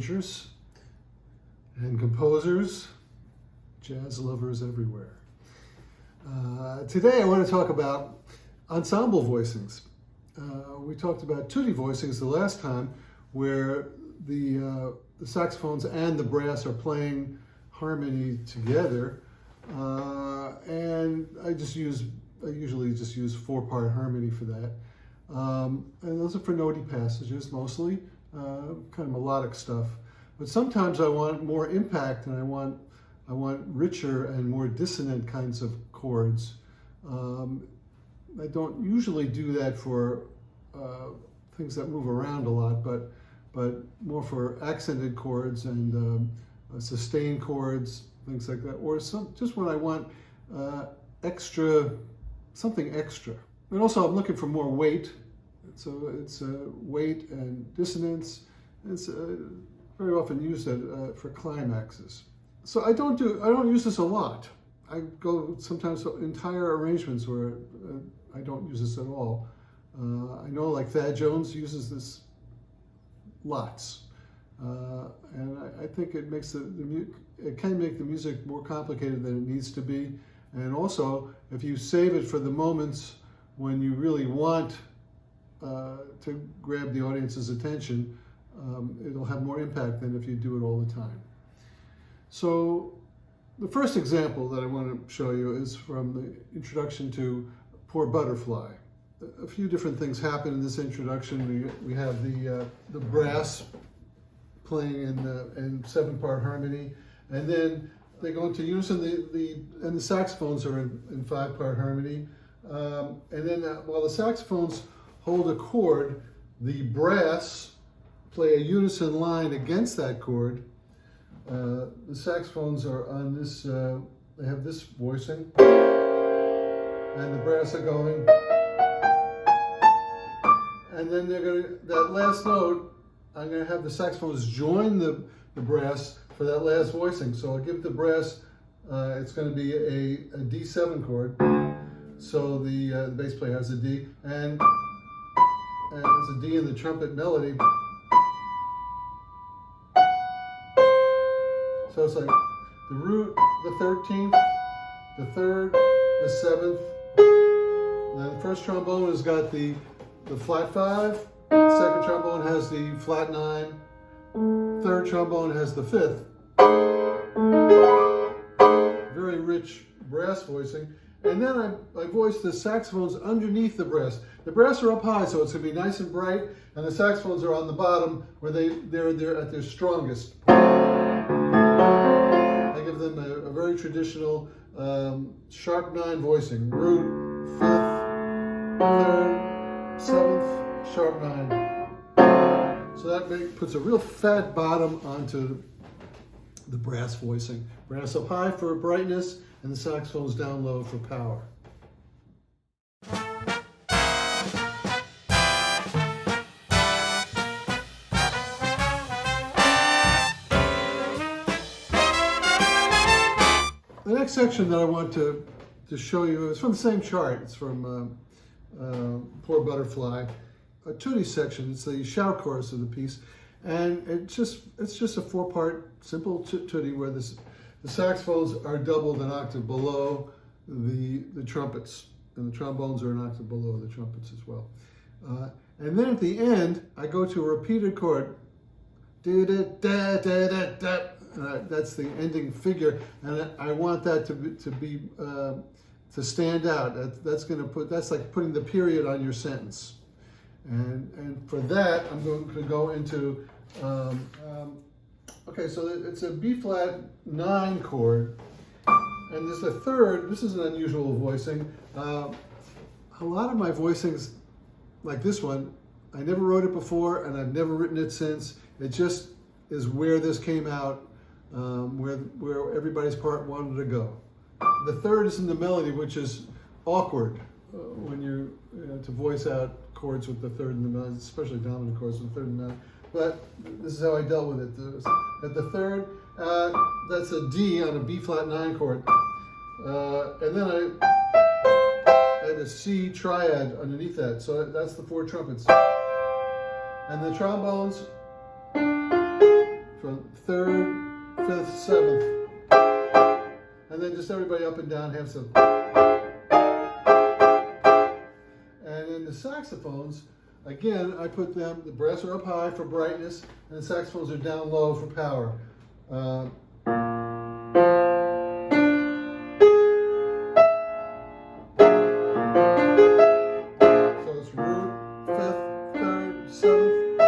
arrangers and composers, jazz lovers everywhere. Today I want to talk about ensemble voicings. We talked about tutti voicings the last time, where the saxophones and the brass are playing harmony together, and I usually just use 4-part harmony for that. And those are for notey passages mostly, kind of melodic stuff. But sometimes I want more impact, and I want richer and more dissonant kinds of chords. I don't usually do that for things that move around a lot, but more for accented chords and sustained chords, things like that, or just when I want something extra. And also I'm looking for more weight, so it's weight and dissonance. It's very often used for climaxes. So I don't use this a lot. I go sometimes entire arrangements where I don't use this at all. I know like Thad Jones uses this lots, and I think it makes it can make the music more complicated than it needs to be. And also, if you save it for the moments when you really want to grab the audience's attention, it'll have more impact than if you do it all the time. So the first example that I want to show you is from the introduction to Poor Butterfly. A few different things happen in this introduction. We have the brass playing in 7-part harmony, and then they go into unison. And the saxophones are in 5-part harmony. And then while the saxophones hold a chord, the brass play a unison line against that chord. The saxophones are on this, they have this voicing, and the brass are going, and then they're going to, that last note, I'm going to have the saxophones join the brass for that last voicing. So I'll give the brass, it's going to be a D7 chord, so the bass player has a D, and there's a D in the trumpet melody. So it's like the root, the 13th, the 3rd, the 7th. Now the first trombone has got the flat 5. The second trombone has the flat 9. Third trombone has the 5th. Very rich brass voicing. And then I voice the saxophones underneath the brass. The brass are up high, so it's going to be nice and bright, and the saxophones are on the bottom where they're at their strongest. I give them a very traditional sharp 9 voicing. Root, 5th, 3rd, 7th, sharp 9. So that puts a real fat bottom onto the brass voicing. Brass up high for brightness, and the saxophones down low for power. The next section that I want to show you is from the same chart. It's from Poor Butterfly, a tutti section. It's the shout chorus of the piece, and it's just a 4-part simple tutti where the saxophones are doubled an octave below the trumpets, and the trombones are an octave below the trumpets as well. And then at the end, I go to a repeated chord, that's the ending figure, and I want that to stand out. That's like putting the period on your sentence. And for that, I'm going to go into okay, so it's a B flat 9 chord, and there's a 3rd. This is an unusual voicing. A lot of my voicings, like this one, I never wrote it before, and I've never written it since. It just is where this came out, where everybody's part wanted to go. The 3rd is in the melody, which is awkward when you to voice out chords with the 3rd in the melody, especially dominant chords with the 3rd in the melody. But this is how I dealt with it. At the 3rd, that's a D on a B flat 9 chord, and then I had a C triad underneath that. So that's the 4 trumpets, and the trombones from third, fifth, seventh, and then just everybody up and down half step. And in the saxophones, again, I put them, the brass are up high for brightness, and the saxophones are down low for power. So it's root, fifth, third, seventh,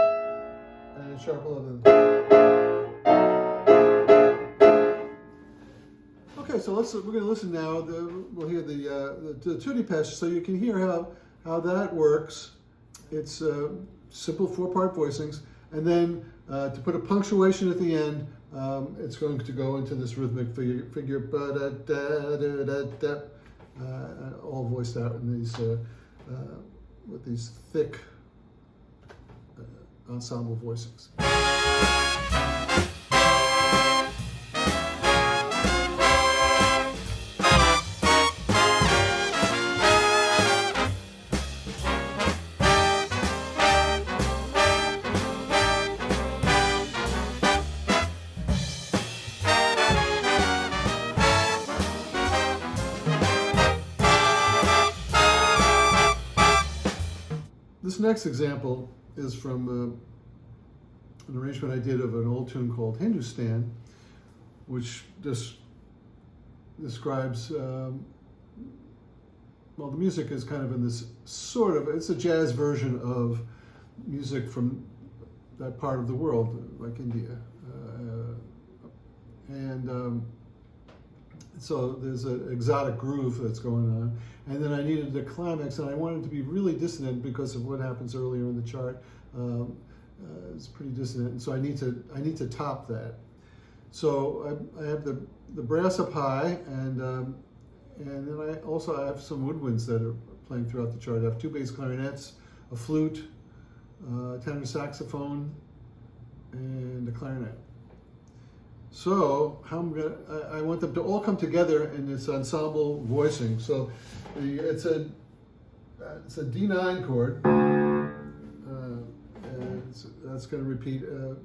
and sharp 11th. Okay, so we're going to listen now. We'll hear the tutti passage, so you can hear how that works. It's simple 4-part voicings, and then to put a punctuation at the end, it's going to go into this rhythmic figure ba-da-da-da-da-da, all voiced out in these with these thick ensemble voicings. This next example is from an arrangement I did of an old tune called Hindustan, which just describes, well, the music is kind of in this sort of, it's a jazz version of music from that part of the world, like India. So there's an exotic groove that's going on. And then I needed a climax, and I wanted it to be really dissonant because of what happens earlier in the chart. It's pretty dissonant, and so I need to top that. So I have the brass up high, and then I have some woodwinds that are playing throughout the chart. I have 2 bass clarinets, a flute, tenor saxophone, and a clarinet. So how I want them to all come together in this ensemble voicing. So it's a D9 chord, and that's going to repeat a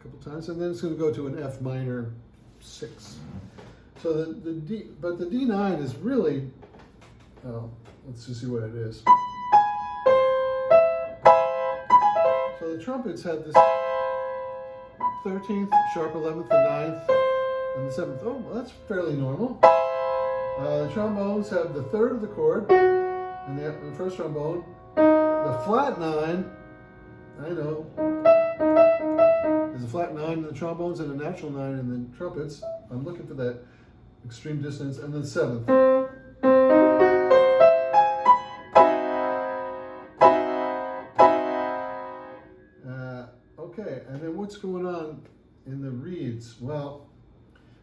couple times, and then it's going to go to an F minor 6. So the D9 is really, let's just see what it is. So the trumpets have this 13th, sharp 11th, the 9th, and the 7th. Oh, well, that's fairly normal. The trombones have the 3rd of the chord, and the first trombone, the flat 9, I know. There's a flat 9 in the trombones and a natural 9 in the trumpets. I'm looking for that extreme dissonance, and then the 7th. Okay, and then what's going on in the reeds? Well,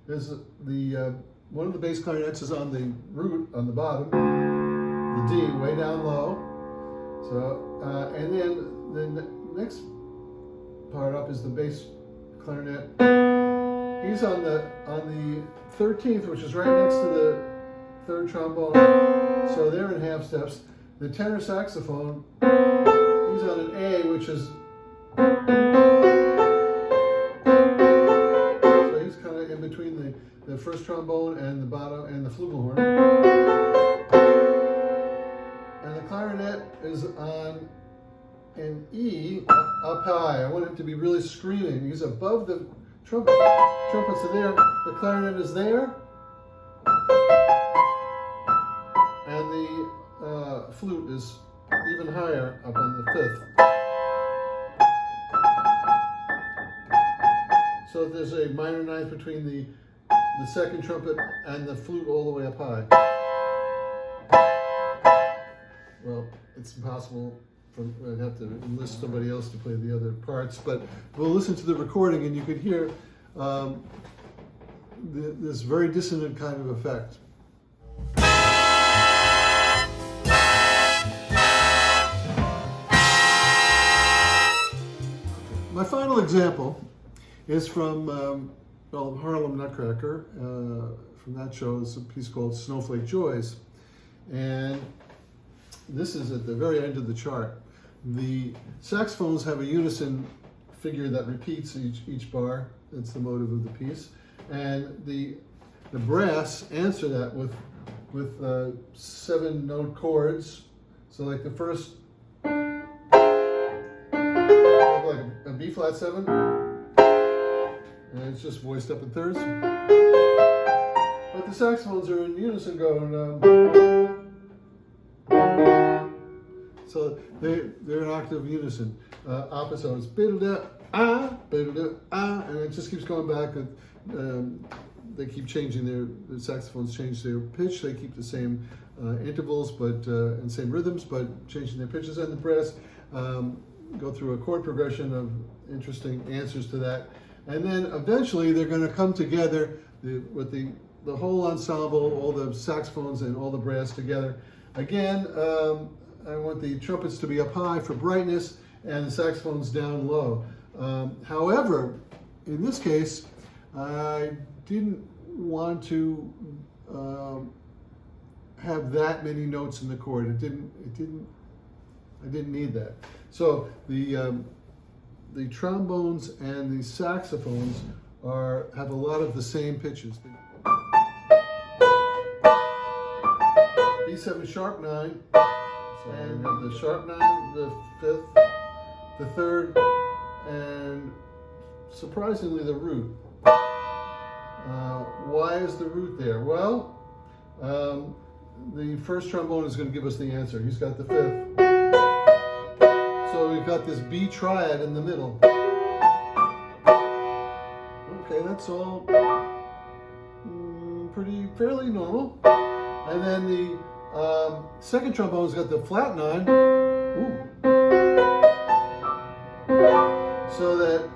there's the one of the bass clarinets is on the root on the bottom, the D way down low. So and then the next part up is the bass clarinet. He's on the 13th, which is right next to the 3rd trombone. So they're in half steps. The tenor saxophone, he's on an A, which is in between the first trombone and the bottom and the flugelhorn. And the clarinet is on an E up high. I want him to be really screaming. He's above the trumpet. Trumpets are there. The clarinet is there. And the flute is even higher up on the 5th. So there's a minor 9th between the 2nd trumpet and the flute all the way up high. Well, it's impossible. I'd have to enlist somebody else to play the other parts, but we'll listen to the recording and you could hear this very dissonant kind of effect. My final example is from Harlem Nutcracker. From that show is a piece called Snowflake Joys. And this is at the very end of the chart. The saxophones have a unison figure that repeats each bar. That's the motive of the piece. And the brass answer that with 7-note chords. So like the first, like a B flat 7, and it's just voiced up in thirds. But the saxophones are in unison going. So they're an octave unison. Opposite is and it just keeps going back. They keep changing the saxophones change their pitch. They keep the same intervals, and same rhythms, but changing their pitches. And the brass go through a chord progression of interesting answers to that. And then eventually they're going to come together with the whole ensemble, all the saxophones and all the brass together. Again, I want the trumpets to be up high for brightness and the saxophones down low. However, in this case, I didn't want to have that many notes in the chord. I didn't need that. So the trombones and the saxophones have a lot of the same pitches. B7 sharp 9, and the sharp 9, the 5th, the 3rd, and surprisingly the root. Why is the root there? Well, the first trombone is going to give us the answer. He's got the 5th. So we've got this B triad in the middle. Okay, that's all fairly normal. And then the second trombone's got the flat 9. Ooh. So that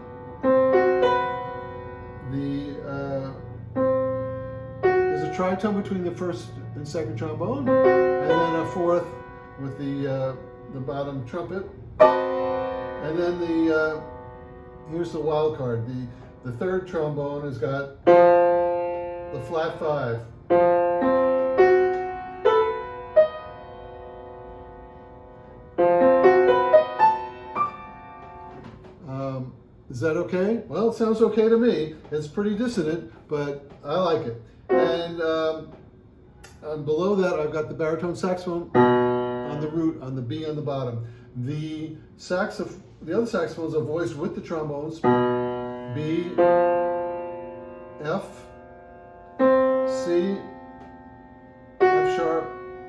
there's a tritone between the first and second trombone, and then a fourth with the bottom trumpet. And then here's the wild card. The third trombone has got the flat 5. Is that okay? Well, it sounds okay to me. It's pretty dissonant, but I like it. And below that, I've got the baritone saxophone on the root, on the B on the bottom. The other saxophones are voiced with the trombones. B, F, C, F sharp,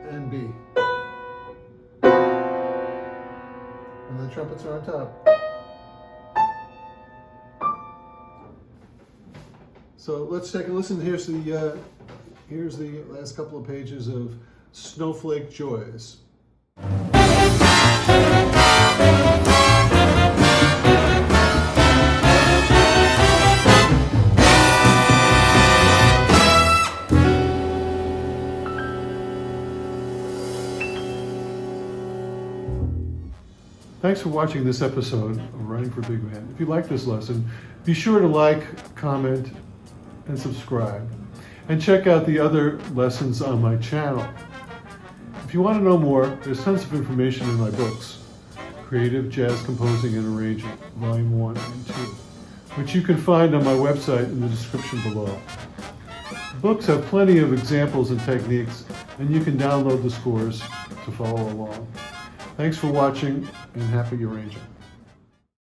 and B. And the trumpets are on top. So let's take a listen. Here's the last couple of pages of Snowflake Joys. Thanks for watching this episode of Writing for Big Band. If you like this lesson, be sure to like, comment, and subscribe. And check out the other lessons on my channel. If you want to know more, there's tons of information in my books, Creative Jazz Composing and Arranging, Volume 1 and 2, which you can find on my website in the description below. The books have plenty of examples and techniques, and you can download the scores to follow along. Thanks for watching, and happy arranging.